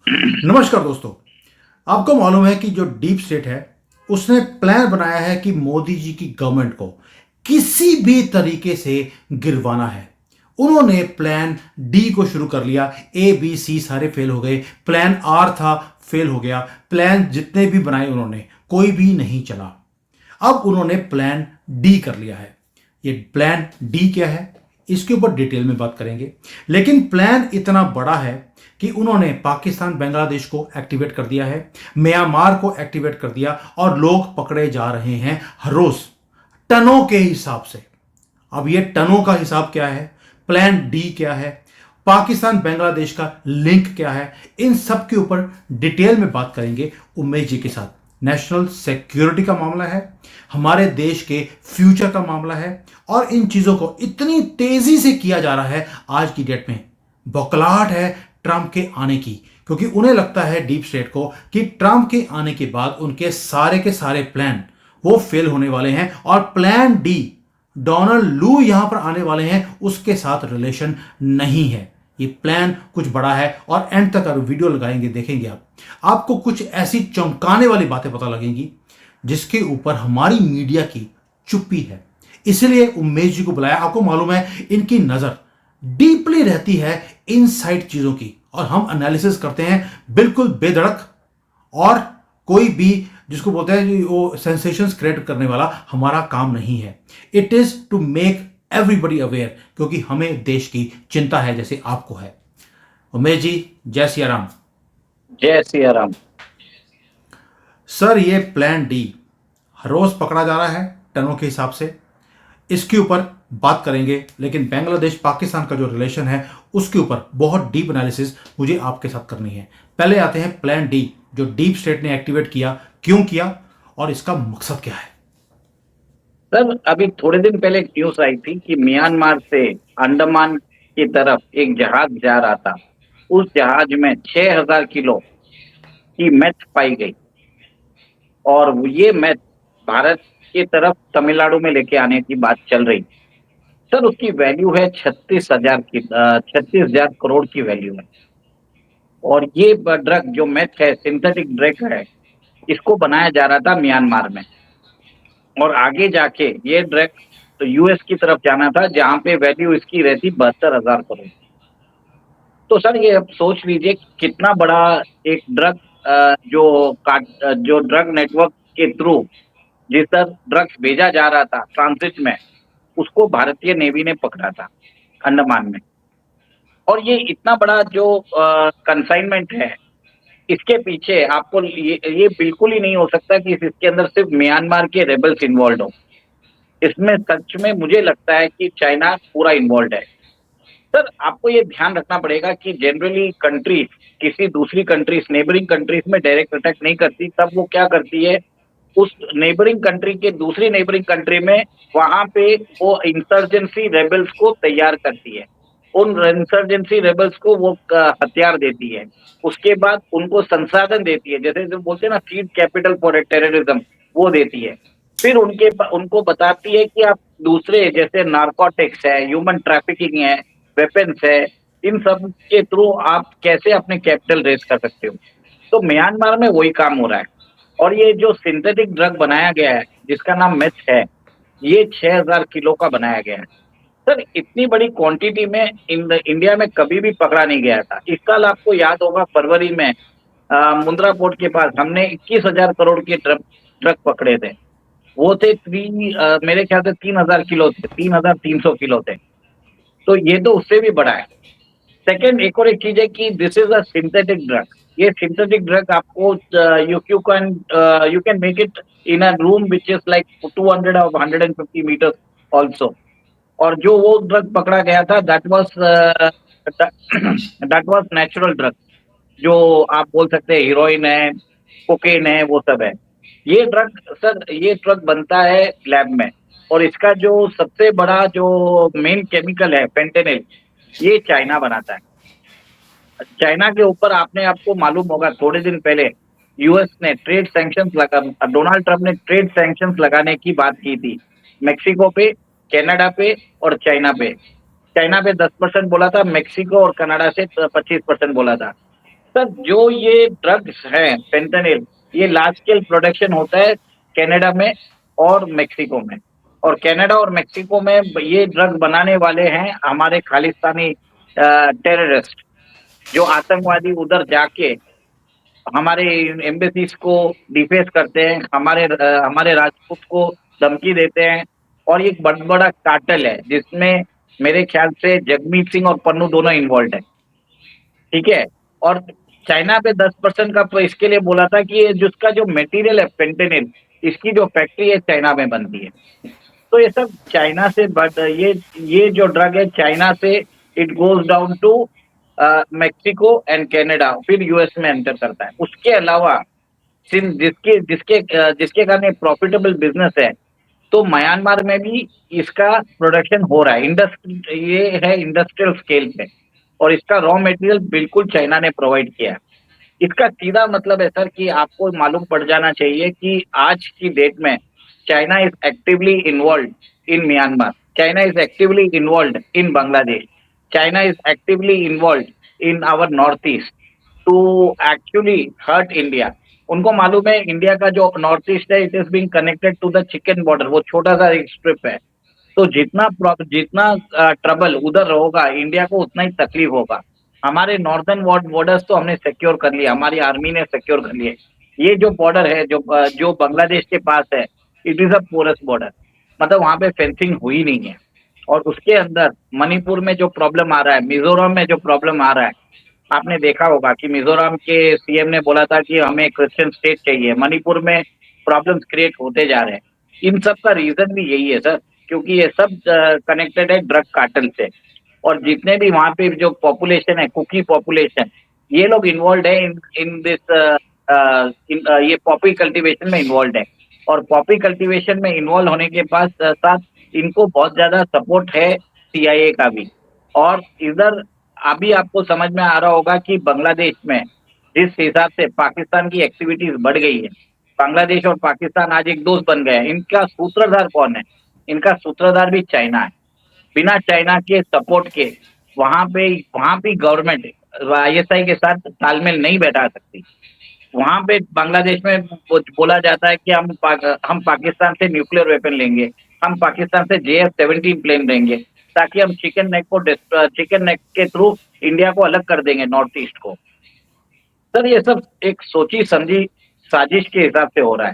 नमस्कार दोस्तों। आपको मालूम है कि जो डीप स्टेट है उसने प्लान बनाया है कि मोदी जी की गवर्नमेंट को किसी भी तरीके से गिरवाना है। उन्होंने प्लान डी को शुरू कर लिया। ए बी सी सारे फेल हो गए। प्लान आर था, फेल हो गया। प्लान जितने भी बनाए उन्होंने, कोई भी नहीं चला। अब उन्होंने प्लान डी कर लिया है। ये प्लान डी क्या है, इसके ऊपर डिटेल में बात करेंगे। लेकिन प्लान इतना बड़ा है कि उन्होंने पाकिस्तान बांग्लादेश को एक्टिवेट कर दिया है, म्यांमार को एक्टिवेट कर दिया और लोग पकड़े जा रहे हैं हर रोज टनों के हिसाब से। अब ये टनों का हिसाब क्या है, प्लान डी क्या है, पाकिस्तान बांग्लादेश का लिंक क्या है, इन सब के ऊपर डिटेल में बात करेंगे उमेश जी के साथ। नेशनल सिक्योरिटी का मामला है, हमारे देश के फ्यूचर का मामला है, और इन चीजों को इतनी तेजी से किया जा रहा है आज की डेट में। बौखलाहट है ट्रंप के आने की, क्योंकि उन्हें लगता है डीप स्टेट को कि ट्रंप के आने के बाद उनके सारे के सारे प्लान वो फेल होने वाले हैं, और प्लान डी डोनाल्ड लू यहां पर आने वाले हैं, उसके साथ रिलेशन नहीं है। ये प्लान कुछ बड़ा है, और एंड तक अगर वीडियो लगाएंगे देखेंगे आपको कुछ ऐसी चौंकाने वाली बातें पता लगेंगी जिसके ऊपर हमारी मीडिया की चुप्पी है। इसलिए उमेश जी को बुलाया। आपको मालूम है इनकी नजर डीपली रहती है इनसाइड चीजों की, और हम एनालिसिस करते हैं बिल्कुल बेधड़क, और कोई भी जिसको बोलते हैं कि वो सेंसेशंस क्रिएट करने वाला हमारा काम नहीं है। It is to make everybody aware, क्योंकि हमें देश की चिंता है जैसे आपको है। उमेश जी, जय सिया राम। जय सिया राम। सर, ये प्लान डी हर रोज पकड़ा जा रहा है टनों के हिसाब से, इसके ऊपर बात करेंगे। लेकिन बांग्लादेश पाकिस्तान का जो रिलेशन है उसके ऊपर बहुत डीप एनालिसिस मुझे आपके साथ करनी है। पहले आते हैं प्लान डी, जो डीप स्टेट ने एक्टिवेट किया, क्यों किया और इसका मकसद क्या है। सर, अभी थोड़े दिन पहले एक न्यूज आई थी कि म्यांमार से अंडमान की तरफ एक जहाज जा रहा था। उस जहाज में 6,000 किलो की मैथ पाई गई, और ये मैथ भारत की तरफ तमिलनाडु में लेके आने की बात चल रही। सर, उसकी वैल्यू है 36,000 करोड़ की वैल्यू है। और ये ड्रग जो मैथ है, सिंथेटिक ड्रग है, इसको बनाया जा रहा था म्यांमार में। और आगे जाके ये ड्रग तो यूएस की तरफ जाना था, जहां पे वैल्यू इसकी रहती 72,000 करोड़। तो सर, ये अब सोच लीजिए कितना बड़ा एक ड्रग, जो ड्रग नेटवर्क के थ्रू जिस तरह ड्रग्स भेजा जा रहा था ट्रांजिट में, उसको भारतीय नेवी ने पकड़ा था अंडमान में। और ये इतना बड़ा जो कंसाइनमेंट है, इसके पीछे आपको ये बिल्कुल ही नहीं हो सकता कि इसके अंदर सिर्फ म्यांमार के रेबल्स इन्वॉल्व हो। इसमें सच में मुझे लगता है कि चाइना पूरा इन्वॉल्व है। सर, आपको ये ध्यान रखना पड़ेगा कि जनरली कंट्रीज किसी दूसरी कंट्रीज, नेबरिंग कंट्रीज में डायरेक्ट अटैक नहीं करती। तब वो क्या करती है, उस नेबरिंग कंट्री के दूसरी नेबरिंग कंट्री में वहां पे वो इंसर्जेंसी रेबल्स को तैयार करती है। उन इंसर्जेंसी रेबल्स को वो हथियार देती है। उसके बाद उनको संसाधन देती है, जैसे जो बोलते हैं ना, सीड कैपिटल फॉर टेररिज्म, वो देती है। फिर उनको बताती है कि आप दूसरे जैसे नारकोटिक्स है, ह्यूमन ट्रैफिकिंग है, वेपन्स है, इन सब के थ्रू आप कैसे अपने कैपिटल रेज कर सकते हो। तो म्यांमार में वही काम हो रहा है। और ये जो सिंथेटिक ड्रग बनाया गया है, जिसका नाम मेथ है, ये 6,000 किलो का बनाया गया है। सर, इतनी बड़ी क्वांटिटी में इंडिया में कभी भी पकड़ा नहीं गया था। इस साल आपको याद होगा, फरवरी में मुंद्रा पोर्ट के पास हमने 21,000 करोड़ के ट्रक पकड़े थे। वो थे मेरे ख्याल से 3,000 किलो थे, 3,300 किलो थे। तो ये तो उससे भी बड़ा है। सेकंड, एक और एक चीज है कि this is a synthetic drug. ये सिंथेटिक ड्रग आपको you can make it in a room which is like 200 और 150 मीटर ऑल्सो। और जो वो ड्रग पकड़ा गया था, दैट वाज नेचुरल ड्रग, जो आप बोल सकते हैं हीरोइन है, कोकेन है, वो सब है। ये ड्रग, सर, ये ड्रग बनता है लैब में। और इसका जो सबसे बड़ा जो मेन केमिकल है, फेंटेनिल, ये चाइना बनाता है। चाइना के ऊपर आपको मालूम होगा, थोड़े दिन पहले यूएस ने ट्रेड सैंक्शंस लगा, डोनाल्ड ट्रंप ने ट्रेड सैंक्शंस लगाने की बात की थी, मेक्सिको पे, कनाडा पे और चाइना पे। चाइना पे 10% बोला था, मेक्सिको और कनाडा से 25% बोला था। सर जो ये ड्रग्स हैं फेंटेनिल, ये लार्ज स्केल प्रोडक्शन होता है कनाडा में और मेक्सिको में। और कनाडा और मेक्सिको में ये ड्रग बनाने वाले हैं हमारे खालिस्तानी टेररिस्ट, जो आतंकवादी उधर जाके हमारे एम्बेसीज को डिफेस करते हैं, हमारे राजपूत को धमकी देते हैं। और ये एक बहुत बड़ा कार्टेल है जिसमें मेरे ख्याल से जगमीत सिंह और पन्नू दोनों इन्वॉल्व है, ठीक है। और चाइना पे 10% का तो इसके लिए बोला था कि ये जिसका जो मटेरियल है फेंटेनिल, इसकी जो फैक्ट्री है चाइना में बनती है। तो ये सब चाइना से बट ये जो ड्रग है चाइना से it goes down to Mexico and Canada, फिर यूएस में एंटर करता है। उसके अलावा सिंस जिसके कारण ये प्रॉफिटेबल बिजनेस है, तो म्यांमार में भी इसका प्रोडक्शन हो रहा है। ये है इंडस्ट्रियल स्केल पे, और इसका रॉ मटेरियल बिल्कुल चाइना ने प्रोवाइड किया है। इसका सीधा मतलब है सर कि आपको मालूम पड़ जाना चाहिए कि आज की डेट में China is actively involve in Myanmar, China is actively involve in Bangladesh, China is actively involve in our north east to actually hurt India. उनको मालूम है इंडिया का जो नॉर्थ ईस्ट है it is being connected to the chicken border, वो छोटा सा एक स्ट्रिप है। तो जितना ट्रबल उधर होगा इंडिया को उतना ही तकलीफ होगा। हमारे नॉर्दर्न बॉर्डर्स तो हमने सिक्योर कर लिया, हमारी आर्मी ने सिक्योर कर लिए। ये जो बॉर्डर है जो बांग्लादेश के पास है, it is a porous border, मतलब वहां पे फेंसिंग हुई नहीं है। और उसके अंदर मणिपुर में जो प्रॉब्लम आ रहा है, मिजोरम में जो प्रॉब्लम आ रहा है, आपने देखा होगा कि मिजोरम के सीएम ने बोला था कि हमें क्रिश्चियन स्टेट चाहिए। मणिपुर में प्रॉब्लम्स क्रिएट होते जा रहे हैं। इन सब का रीजन भी यही है सर, क्योंकि ये सब कनेक्टेड है ड्रग कार्टेल से। और जितने भी वहां पे जो पॉपुलेशन है, कुकी पॉपुलेशन, ये लोग इन्वॉल्व है इन दिस ये पॉपी कल्टीवेशन में इन्वॉल्व है। और पॉपी कल्टीवेशन में इन्वॉल्व होने के पास साथ इनको बहुत ज्यादा सपोर्ट है सीआईए का भी। और इधर अभी आपको समझ में आ रहा होगा कि बांग्लादेश में जिस हिसाब से पाकिस्तान की एक्टिविटीज बढ़ गई है, बांग्लादेश और पाकिस्तान आज एक दोस्त बन गए हैं। इनका सूत्रधार कौन है? इनका सूत्रधार भी चाइना है। बिना चाइना के सपोर्ट के वहां भी गवर्नमेंट आईएसआई के साथ तालमेल नहीं बैठा सकती। वहां पे बांग्लादेश में बोला जाता है कि हम पाकिस्तान से न्यूक्लियर वेपन लेंगे, हम पाकिस्तान से JF-17 प्लेन लेंगे, ताकि हम चिकन नेक के थ्रू इंडिया को अलग कर देंगे नॉर्थ ईस्ट को। सर ये सब एक सोची समझी साजिश के हिसाब से हो रहा है।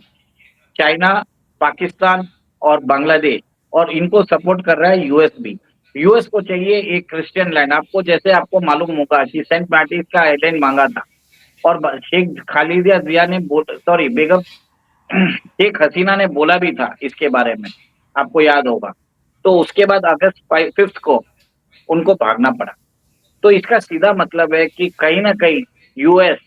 चाइना, पाकिस्तान और बांग्लादेश, और इनको सपोर्ट कर रहा है यूएस भी। यूएस को चाहिए एक क्रिश्चियन लैंड। आपको मालूम होगा कि सेंट मार्टिन का आइलैंड मांगा था, और शेख खालिदा जिया ने सॉरी बेगम शेख हसीना ने बोला भी था इसके बारे में, आपको याद होगा। तो उसके बाद अगस्त 5 को उनको भागना पड़ा। तो इसका सीधा मतलब है कि कहीं ना कहीं यूएस,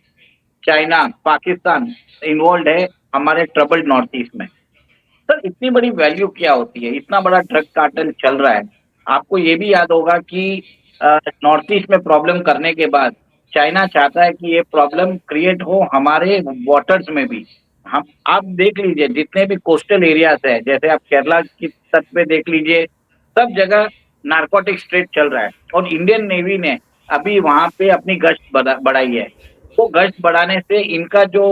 चाइना, पाकिस्तान इन्वॉल्व है हमारे ट्रबल्ड नॉर्थ ईस्ट में। सर इतनी बड़ी वैल्यू क्या होती है? इतना बड़ा ड्रग कार्टेल चल रहा है। आपको ये भी याद होगा कि नॉर्थ ईस्ट में प्रॉब्लम करने के बाद चाइना चाहता है कि ये प्रॉब्लम क्रिएट हो हमारे वाटर्स में भी। हम आप देख लीजिए जितने भी कोस्टल एरियाज है, जैसे आप केरला की तट पे देख लीजिए, सब जगह नारकोटिक ट्रेड चल रहा है। और इंडियन नेवी ने अभी वहां पे अपनी गश्त बढ़ाई है। तो गश्त बढ़ाने से इनका जो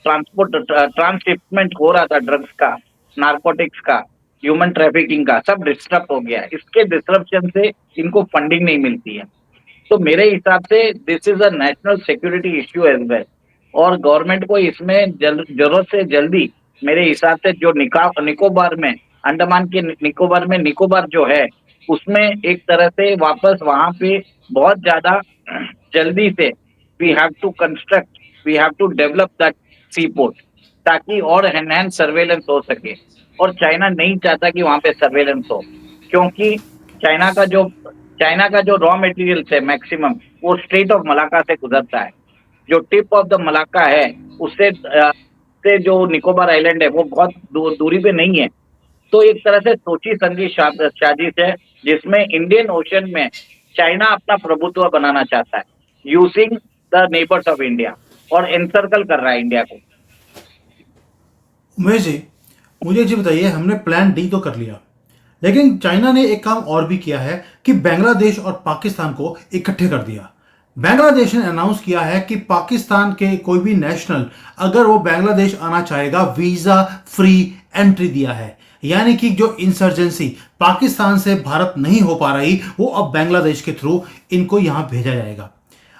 ट्रांसशिपमेंट हो रहा था ड्रग्स का, नारकोटिक्स का, ह्यूमन ट्रैफिकिंग का, सब डिस्टर्ब हो गया। इसके डिस्टरप्शन से इनको फंडिंग नहीं मिलती है। तो मेरे हिसाब से this is a national security issue as well. और गवर्नमेंट को इसमें जरूरत से जल्दी, मेरे हिसाब से जो निकोबार में, अंडमान के निकोबार में, निकोबार जो है उसमें एक तरह से वापस वहां पे बहुत ज्यादा जल्दी से we have to construct, we have to develop that sea port, ताकि और एनहांस सर्वेलेंस हो सके। और चाइना नहीं चाहता कि वहां पे सर्वेलेंस हो, क्योंकि चाइना का जो चाइना का जो रॉ मटेरियल है मैक्सिमम, वो स्ट्रेट ऑफ मलाका से गुजरता है। जो टिप ऑफ द मलाका है उससे से जो निकोबार आइलैंड है वो बहुत दूरी पे नहीं है। तो एक तरह से सोची समझी साजिश है, जिसमें इंडियन ओशन में चाइना अपना प्रभुत्व बनाना चाहता है using the neighbours of India, और एनसर्कल कर रहा है इंडिया को। उमेश जी, मुझे जी बताइए, हमने प्लान डी तो कर लिया, लेकिन चाइना ने एक काम और भी किया है कि बांग्लादेश और पाकिस्तान को इकट्ठे कर दिया। बांग्लादेश ने अनाउंस किया है कि पाकिस्तान के कोई भी नेशनल अगर वो बांग्लादेश आना चाहेगा, वीजा फ्री एंट्री दिया है। यानी कि जो इंसर्जेंसी पाकिस्तान से भारत नहीं हो पा रही, वो अब बांग्लादेश के थ्रू इनको यहां भेजा जाएगा।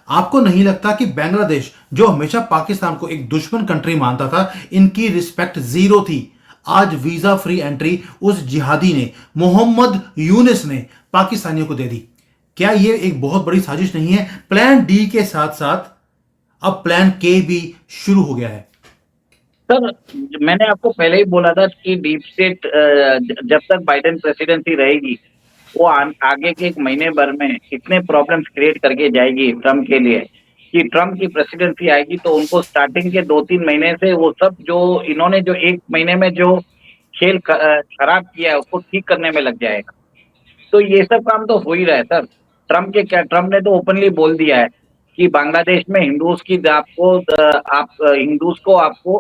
आपको नहीं लगता कि बांग्लादेश, जो हमेशा पाकिस्तान को एक दुश्मन कंट्री मानता था, इनकी रिस्पेक्ट जीरो थी, आज वीजा फ्री एंट्री उस जिहादी ने, मोहम्मद यूनिस ने पाकिस्तानियों को दे दी? क्या यह एक बहुत बड़ी साजिश नहीं है? प्लान डी के साथ साथ अब प्लान के भी शुरू हो गया है। सर, मैंने आपको पहले ही बोला था कि डीप स्टेट जब तक बाइडेन प्रेसिडेंसी रहेगी, वो आगे के 1 महीने भर में इतने प्रॉब्लम्स क्रिएट करके जाएगी ट्रम्प के लिए कि ट्रम्प की प्रेसिडेंसी आएगी तो उनको स्टार्टिंग के 2-3 महीने से वो सब जो इन्होंने जो 1 महीने में जो खेल खराब किया है उसको ठीक करने में लग जाएगा। तो ये सब काम तो हो ही रहा है सर। ट्रम्प ने तो ओपनली बोल दिया है कि बांग्लादेश में हिंदूज को आपको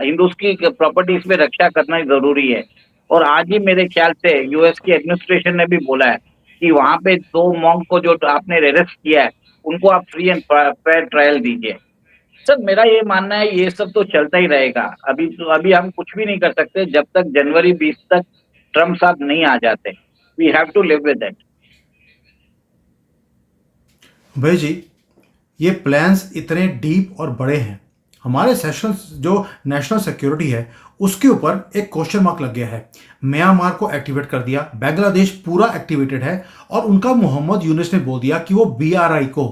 हिंदूज की प्रॉपर्टीज में रक्षा करना जरूरी है। और आज ही मेरे ख्याल से यूएस की एडमिनिस्ट्रेशन ने भी बोला है कि वहां पे 2 मॉन्क को जो आपने अरेस्ट किया है उनको आप फ्री एंड फेयर ट्रायल दीजिए। सर, मेरा ये मानना है ये सब तो चलता ही रहेगा। अभी हम कुछ भी नहीं कर सकते जब तक जनवरी 20 तक ट्रम्प साहब नहीं आ जाते। We have to live with it. भाई जी, ये प्लान्स इतने डीप और बड़े हैं, हमारे सेशन जो नेशनल सिक्योरिटी है उसके ऊपर एक क्वेश्चन मार्क लग गया है। म्यांमार को एक्टिवेट कर दिया, बांग्लादेश पूरा एक्टिवेटेड है, और उनका मोहम्मद यूनिस ने बोल दिया कि वो बीआरआई को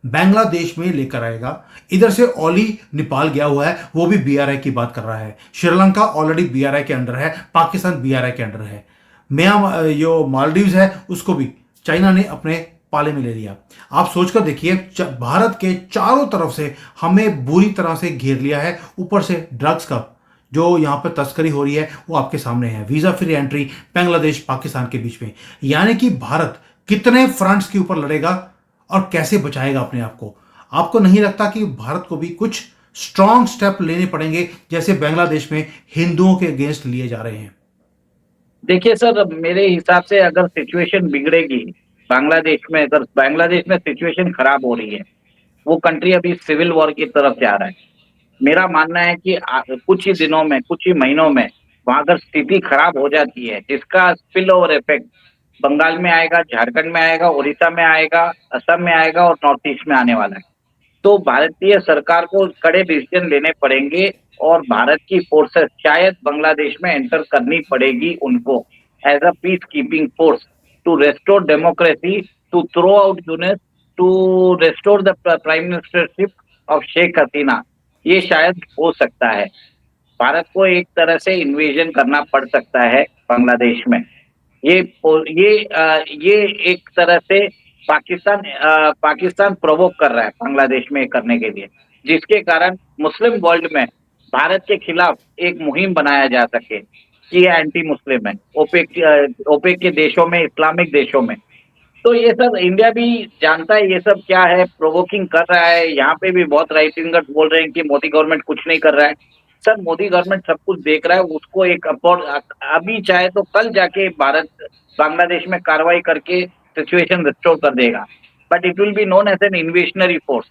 बांग्लादेश में लेकर आएगा। इधर से ओली नेपाल गया हुआ है, वो भी बीआरआई की बात कर रहा है। श्रीलंका ऑलरेडी बीआरआई के अंडर है, पाकिस्तान बीआरआई के अंडर है। म्यांमार जो मालदीव्स है उसको भी चाइना ने अपने पाले में ले लिया। आप सोचकर देखिए, भारत के चारों तरफ से हमें बुरी तरह से घेर लिया है। ऊपर से ड्रग्स का जो यहाँ पर तस्करी हो रही है वो आपके सामने है। Visa free entry Bangladesh Pakistan के बीच में, यानी कि भारत कितने फ्रंट्स के ऊपर लड़ेगा और कैसे बचाएगा अपने आप को? आपको नहीं लगता कि भारत को भी कुछ स्ट्रॉन्ग स्टेप लेने पड़ेंगे, जैसे बांग्लादेश में हिंदुओं के अगेंस्ट लिए जा रहे हैं? देखिए सर, मेरे हिसाब से अगर सिचुएशन बिगड़ेगी अगर बांग्लादेश में सिचुएशन खराब हो रही है, वो कंट्री अभी सिविल वॉर की तरफ जा रहा है। मेरा मानना है कि कुछ ही दिनों में, कुछ ही महीनों में वहां अगर स्थिति खराब हो जाती है, जिसका स्पिल ओवर इफेक्ट बंगाल में आएगा, झारखंड में आएगा, उड़ीसा में आएगा, असम में आएगा और नॉर्थ ईस्ट में आने वाला है। तो भारतीय सरकार को कड़े डिसीजन लेने पड़ेंगे और भारत की फोर्सेस शायद बांग्लादेश में एंटर करनी पड़ेगी उनको as a peace keeping force to restore democracy, to throw out Yunus, to restore the prime ministership of Sheikh Hasina. ये शायद हो सकता है। भारत को एक तरह से इन्वेजन करना पड़ सकता है बांग्लादेश में। ये एक तरह से पाकिस्तान प्रोवोक कर रहा है बांग्लादेश में करने के लिए, जिसके कारण मुस्लिम वर्ल्ड में भारत के खिलाफ एक मुहिम बनाया जा सके कि ये एंटी मुस्लिम है ओपेक के देशों में, इस्लामिक देशों में। तो ये सब इंडिया भी जानता है ये सब क्या है, प्रोवोकिंग कर रहा है। यहाँ पे भी बहुत राइट विंगर्स बोल रहे हैं कि मोदी गवर्नमेंट कुछ नहीं कर रहा है। सर, मोदी गवर्नमेंट सब कुछ देख रहा है, उसको एक अभी चाहे तो कल जाके भारत बांग्लादेश में कार्रवाई करके सिचुएशन रिस्टोर कर देगा, but it will be known as an invasionary force.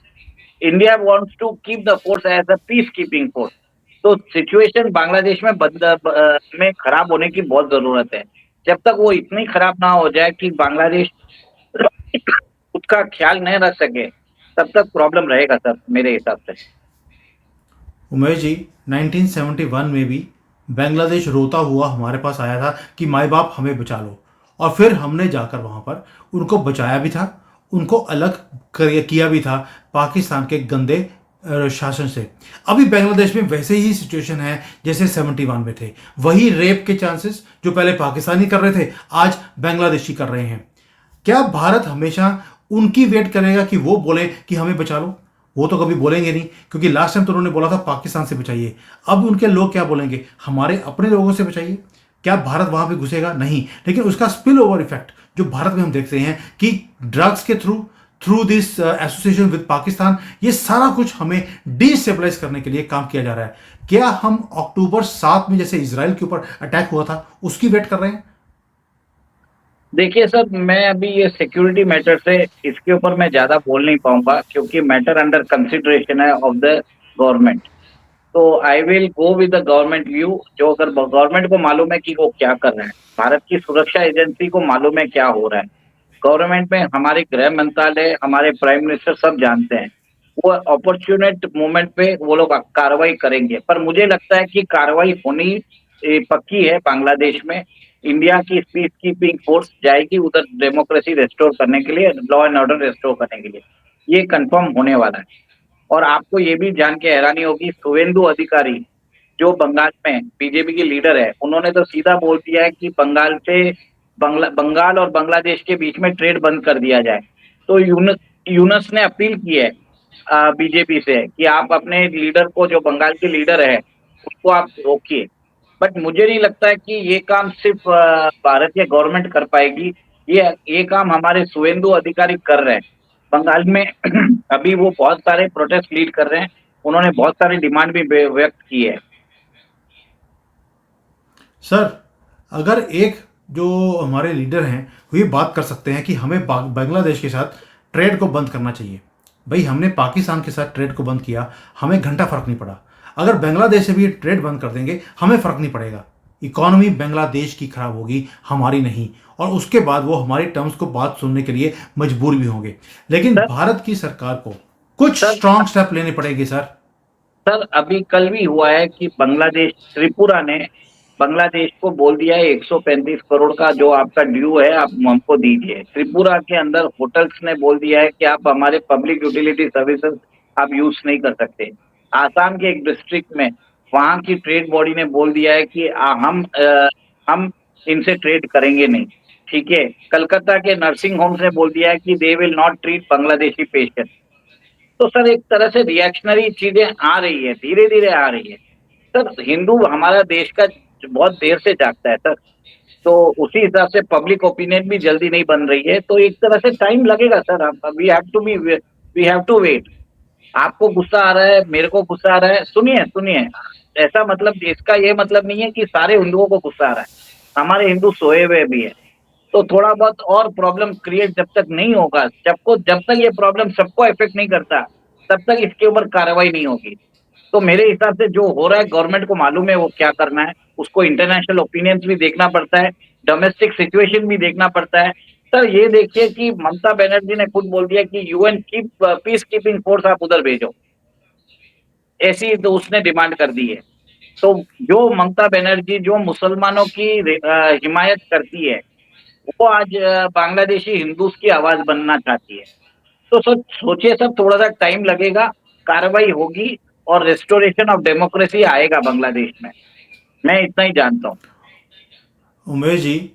India wants to keep the force as a peace keeping force. तो सिचुएशन बांग्लादेश में खराब होने की बहुत जरूरत है। जब तक वो इतनी खराब ना हो जाए कि बांग्लादेश उसका ख्याल नहीं रख सके, तब तक प्रॉब्लम रहेगा सर, मेरे हिसाब से। उमेश जी, 1971 में भी बांग्लादेश रोता हुआ हमारे पास आया था कि माई बाप हमें बचा लो, और फिर हमने जाकर वहाँ पर उनको बचाया भी था, उनको अलग किया भी था पाकिस्तान के गंदे शासन से। अभी बांग्लादेश में वैसे ही सिचुएशन है जैसे 71 में थे। वही रेप के चांसेस जो पहले पाकिस्तानी कर रहे थे, आज बांग्लादेशी कर रहे हैं। क्या भारत हमेशा उनकी वेट करेगा कि वो बोले कि हमें बचा लो? वो तो कभी बोलेंगे नहीं, क्योंकि लास्ट टाइम तो उन्होंने बोला था पाकिस्तान से बचाइए। अब उनके लोग क्या बोलेंगे? हमारे अपने लोगों से बचाइए। क्या भारत वहां पे घुसेगा? नहीं। लेकिन उसका स्पिल ओवर इफेक्ट जो भारत में हम देखते हैं कि ड्रग्स के through this association with Pakistan, ये सारा कुछ हमें डिस्टेबलाइज करने के लिए काम किया जा रहा है। क्या हम अक्टूबर 7 में जैसे इसराइल के ऊपर अटैक हुआ था उसकी वेट कर रहे हैं? देखिए सर, मैं अभी ये सिक्योरिटी मैटर से इसके ऊपर मैं ज़्यादा बोल नहीं पाऊँगा, क्योंकि मैटर अंडर कंसिडरेशन है ऑफ द गवर्नमेंट। तो I will go with the government view, जो अगर गवर्नमेंट को मालूम है कि वो क्या कर रहे हैं, भारत की सुरक्षा एजेंसी को मालूम है क्या हो रहा है, गवर्नमेंट में हमारे गृह मंत्रालय, हमारे प्राइम मिनिस्टर सब जानते हैं, वो अपॉर्चुनेट मोमेंट पे वो लोग कार्रवाई करेंगे। पर मुझे लगता है कि कार्रवाई होनी पक्की है बांग्लादेश में। इंडिया की पीस कीपिंग फोर्स जाएगी उधर डेमोक्रेसी रेस्टोर करने के लिए, लॉ एंड ऑर्डर रेस्टोर करने के लिए, ये कंफर्म होने वाला है। और आपको ये भी जान के हैरानी होगी, शुवेंदु अधिकारी जो बंगाल में बीजेपी के लीडर है, उन्होंने तो सीधा बोल दिया है कि बंगाल और बांग्लादेश के बीच में ट्रेड बंद कर दिया जाए। तो यूनस ने अपील की है बीजेपी से कि आप अपने लीडर को, जो बंगाल के लीडर है, उसको आप रोकिए। बट मुझे नहीं लगता है कि ये काम सिर्फ भारतीय गवर्नमेंट कर पाएगी। ये काम हमारे शुवेंदु अधिकारी कर रहे हैं बंगाल में। अभी वो बहुत सारे प्रोटेस्ट लीड कर रहे हैं, उन्होंने बहुत सारी डिमांड भी व्यक्त की है। सर, अगर एक जो हमारे लीडर हैं वो ये बात कर सकते हैं कि हमें बांग्लादेश के साथ ट्रेड को बंद करना चाहिए। भाई, हमने पाकिस्तान के साथ ट्रेड को बंद किया, हमें घंटा फर्क नहीं पड़ा। अगर बांग्लादेश से भी ये ट्रेड बंद कर देंगे, हमें फर्क नहीं पड़ेगा। इकॉनमी बांग्लादेश की खराब होगी, हमारी नहीं। और उसके बाद वो हमारी टर्म्स को बात सुनने के लिए मजबूर भी होंगे। लेकिन सर भारत की सरकार को कुछ सर स्ट्रांग स्टेप लेने पड़ेंगे सर। सर अभी कल भी हुआ है कि त्रिपुरा ने बांग्लादेश को बोल दिया है 135 करोड़ का जो आपका ड्यू है आप हमको दीजिए। त्रिपुरा के अंदर होटल्स ने बोल दिया है कि आप हमारे पब्लिक यूटिलिटी सर्विसेज आप यूज नहीं कर सकते। आसाम के एक डिस्ट्रिक्ट में वहां की ट्रेड बॉडी ने बोल दिया है कि हम इनसे ट्रेड करेंगे नहीं। ठीक है, कलकत्ता के नर्सिंग होम्स ने बोल दिया है कि they will not treat Bangladeshi patient. तो सर एक तरह से रिएक्शनरी चीजें आ रही है, धीरे धीरे आ रही है। सर हिंदू हमारा देश का बहुत देर से जागता है सर, तो उसी हिसाब से पब्लिक ओपिनियन भी जल्दी नहीं बन रही है, तो एक तरह से टाइम लगेगा sir. We have to wait. आपको गुस्सा आ रहा है, मेरे को गुस्सा आ रहा है, सुनिए सुनिए, ऐसा मतलब इसका ये मतलब नहीं है कि सारे हिंदुओं को गुस्सा आ रहा है, हमारे हिंदू सोए हुए भी है। तो थोड़ा बहुत और प्रॉब्लम क्रिएट जब तक नहीं होगा, जब तक ये प्रॉब्लम सबको इफेक्ट नहीं करता, तब तक इसके ऊपर कार्रवाई नहीं होगी। तो मेरे हिसाब से जो हो रहा है, गवर्नमेंट को मालूम है वो क्या करना है, उसको इंटरनेशनल ओपिनियंस भी देखना पड़ता है, डोमेस्टिक सिचुएशन भी देखना पड़ता है। सर ये देखिए कि ममता बनर्जी ने खुद बोल दिया कि यूएन की पीस कीपिंग फोर्स आप उधर भेजो, ऐसी तो उसने डिमांड कर दी है। तो जो ममता बनर्जी जो मुसलमानों की हिमायत करती है, वो आज बांग्लादेशी हिंदूज की आवाज बनना चाहती है। तो सोचिए सर, थोड़ा सा टाइम लगेगा, कार्रवाई होगी और रेस्टोरेशन ऑफ डेमोक्रेसी आएगा बांग्लादेश में। मैं इतना ही जानता हूँ। उमेश जी,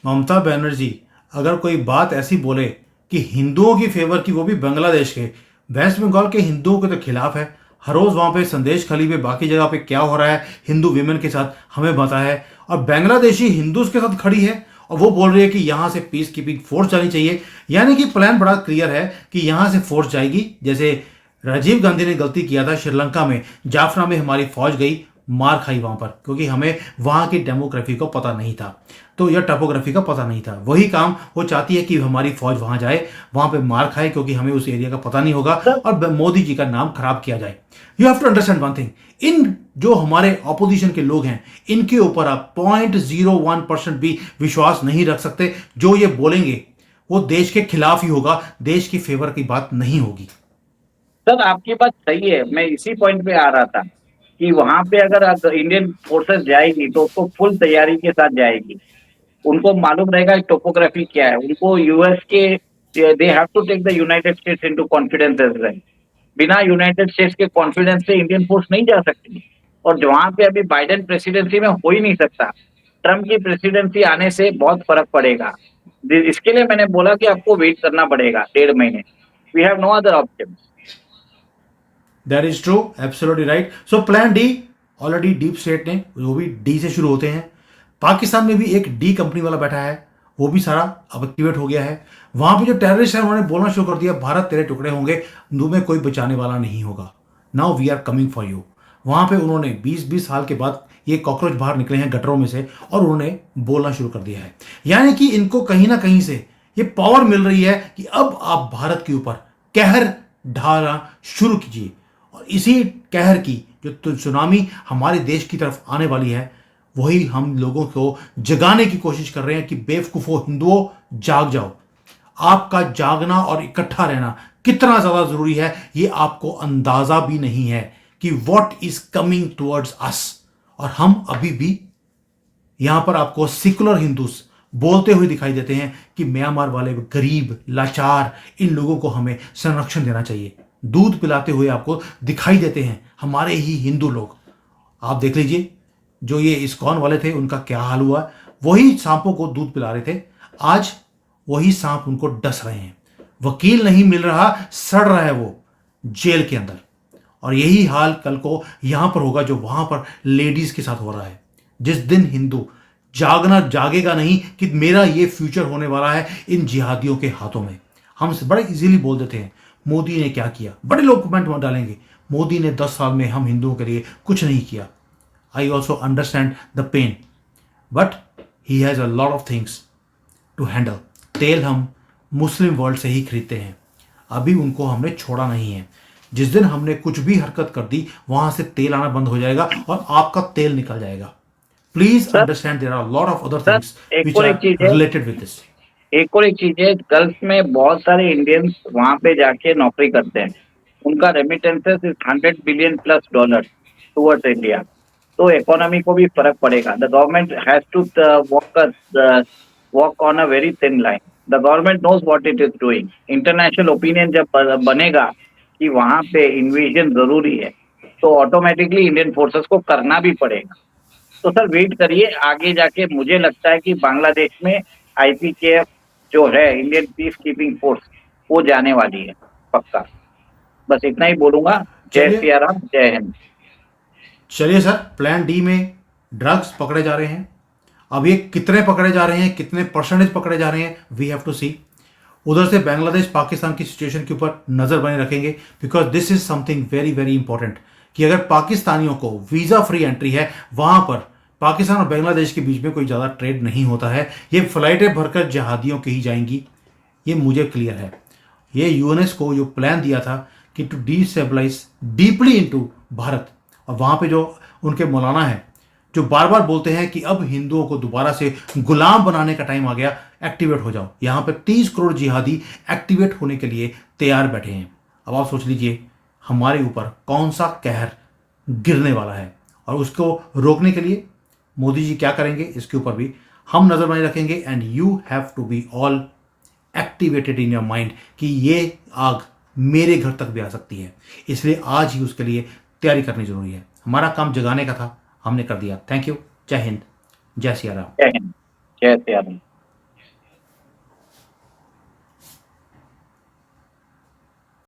ममता बनर्जी अगर कोई बात ऐसी बोले कि हिंदुओं की फेवर की, वो भी बांग्लादेश के, वेस्ट बंगाल के हिंदुओं के तो खिलाफ है। हर रोज वहां पे संदेश खली पे, बाकी जगह पे क्या हो रहा है हिंदू विमेन के साथ हमें पता है। और बांग्लादेशी हिंदूज के साथ खड़ी है और वो बोल रही है कि यहां से पीस कीपिंग फोर्स जानी चाहिए। यानी कि प्लान बड़ा क्लियर है कि यहां से फोर्स जाएगी। जैसे राजीव गांधी ने गलती किया था श्रीलंका में, जाफना में हमारी फौज गई, मार खाई वहां पर, क्योंकि हमें वहां की डेमोग्राफी को पता नहीं था, तो यह टपोग्राफी का पता नहीं था। वही काम वो चाहती है कि हमारी फौज वहां जाए, वहां पे मार खाए, क्योंकि हमें उस एरिया का पता नहीं होगा सर और मोदी जी का नाम खराब किया जाए। You have to understand one thing, इन जो हमारे ऑपोजिशन के लोग हैं, इनके ऊपर आप 0.01% भी विश्वास नहीं रख सकते। जो ये बोलेंगे वो देश के खिलाफ ही होगा, देश की फेवर की बात नहीं होगी। सर आपकी बात सही है, मैं इसी पॉइंट पे आ रहा था कि वहां पे अगर इंडियन फोर्सेस जाएगी तो उसको फुल तैयारी के साथ जाएगी। उनको मालूम रहेगा टोपोग्राफी क्या है, उनको यूएस के, they have to take the United States into confidence as well. बिना यूनाइटेड स्टेट्स के कॉन्फिडेंस से इंडियन फोर्स नहीं जा सकती। और वहां पे अभी बाइडेन प्रेसिडेंसी में हो ही नहीं सकता, ट्रम्प की प्रेसिडेंसी आने से बहुत फर्क पड़ेगा। इसके लिए मैंने बोला कि आपको वेट करना पड़ेगा 1.5 महीने। We have no other option. That is true, absolutely right. So plan D, already deep state ने, वो भी डी से शुरू होते हैं। पाकिस्तान में भी एक डी कंपनी वाला बैठा है, वो भी सारा अब एक्टिवेट हो गया है। वहां पे जो टेररिस्ट है उन्होंने बोलना शुरू कर दिया, भारत तेरे टुकड़े होंगे, तुम्हें कोई बचाने वाला नहीं होगा। Now we are coming for you. वहां पे उन्होंने 20-20 साल के बाद ये कॉकरोच बाहर निकले हैं गटरों में से और उन्होंने बोलना शुरू कर दिया है। यानी कि इनको कहीं ना कहीं से ये पावर मिल रही है कि अब आप भारत के ऊपर कहर ढाना शुरू कीजिए। और इसी कहर की जो सुनामी हमारे देश की तरफ आने वाली है, वही हम लोगों को जगाने की कोशिश कर रहे हैं कि बेवकूफों हिंदुओं, जाग जाओ। आपका जागना और इकट्ठा रहना कितना ज्यादा जरूरी है ये आपको अंदाजा भी नहीं है कि व्हाट इज कमिंग टुवर्ड्स अस। और हम अभी भी यहां पर आपको सेकुलर हिंदूस बोलते हुए दिखाई देते हैं कि म्यांमार वाले गरीब लाचार इन लोगों को हमें संरक्षण देना चाहिए। दूध पिलाते हुए आपको दिखाई देते हैं हमारे ही हिंदू लोग। आप देख लीजिए जो ये इस्कॉन वाले थे उनका क्या हाल हुआ। वही सांपों को दूध पिला रहे थे, आज वही सांप उनको डस रहे हैं। वकील नहीं मिल रहा, सड़ रहा है वो जेल के अंदर। और यही हाल कल को यहां पर होगा जो वहां पर लेडीज के साथ हो रहा है। जिस दिन हिंदू जागेगा नहीं कि मेरा ये फ्यूचर होने वाला है इन जिहादियों के हाथों में। हम बड़े इजीली बोल देते हैं मोदी ने क्या किया, बड़े लोग कमेंट में डालेंगे मोदी ने 10 साल में हम हिंदुओं के लिए कुछ नहीं किया। I also understand the pain, but he has a lot of things to handle. तेल हम मुस्लिम वर्ल्ड से ही खरीदते हैं, अभी उनको हमने छोड़ा नहीं है। जिस दिन हमने कुछ भी हरकत कर दी वहां से तेल आना बंद हो जाएगा और आपका तेल निकल जाएगा। Please understand there are lot of other things which are related with this. एक चीज है, गल्फ में बहुत सारे इंडियंस वहां पे जाके नौकरी करते हैं, उनका remittances is $100 billion+ towards India. तो इकोनॉमी को भी फर्क पड़ेगा। The government has to walk on a very thin line. The government knows what it is doing. International opinion जब बनेगा कि वहां पे इन्वेजन जरूरी है तो ऑटोमेटिकली इंडियन फोर्सेस को करना भी पड़ेगा। तो सर वेट करिए, आगे जाके मुझे लगता है कि बांग्लादेश में IPKF जो है, इंडियन पीस कीपिंग फोर्स, वो जाने वाली है पक्का। बस इतना ही बोलूंगा। जय चलिए सिया राम, जय हिंद। चलिए सर, प्लान डी में ड्रग्स पकड़े जा रहे हैं। अब ये कितने पकड़े जा रहे हैं, कितने परसेंटेज पकड़े जा रहे हैं, वी हैव टू सी। उधर से बांग्लादेश पाकिस्तान की सिचुएशन के ऊपर नजर बने रखेंगे, because this is something very very important कि अगर पाकिस्तानियों को वीजा फ्री एंट्री है, वहां पर पाकिस्तान और बांग्लादेश के बीच में कोई ज़्यादा ट्रेड नहीं होता है, ये फ्लाइटें भरकर जहादियों की ही जाएंगी, ये मुझे क्लियर है। ये यूएनएस को जो प्लान दिया था कि to destabilise deeply into Bharat, और वहाँ पे जो उनके मौलाना है जो बार बार बोलते हैं कि अब हिंदुओं को दोबारा से गुलाम बनाने का टाइम आ गया, एक्टिवेट हो जाओ। यहाँ पे 30 करोड़ जिहादी एक्टिवेट होने के लिए तैयार बैठे हैं। अब आप सोच लीजिए हमारे ऊपर कौन सा कहर गिरने वाला है, और उसको रोकने के लिए मोदी जी क्या करेंगे इसके ऊपर भी हम नजर बनाए रखेंगे। And you have to be all activated in your mind कि ये आग मेरे घर तक भी आ सकती है, इसलिए आज ही उसके लिए तैयारी करनी जरूरी है। हमारा काम जगाने का था, हमने कर दिया। Thank you. जय हिंद, जय सिया राम। जय हिंद, जय सिया राम।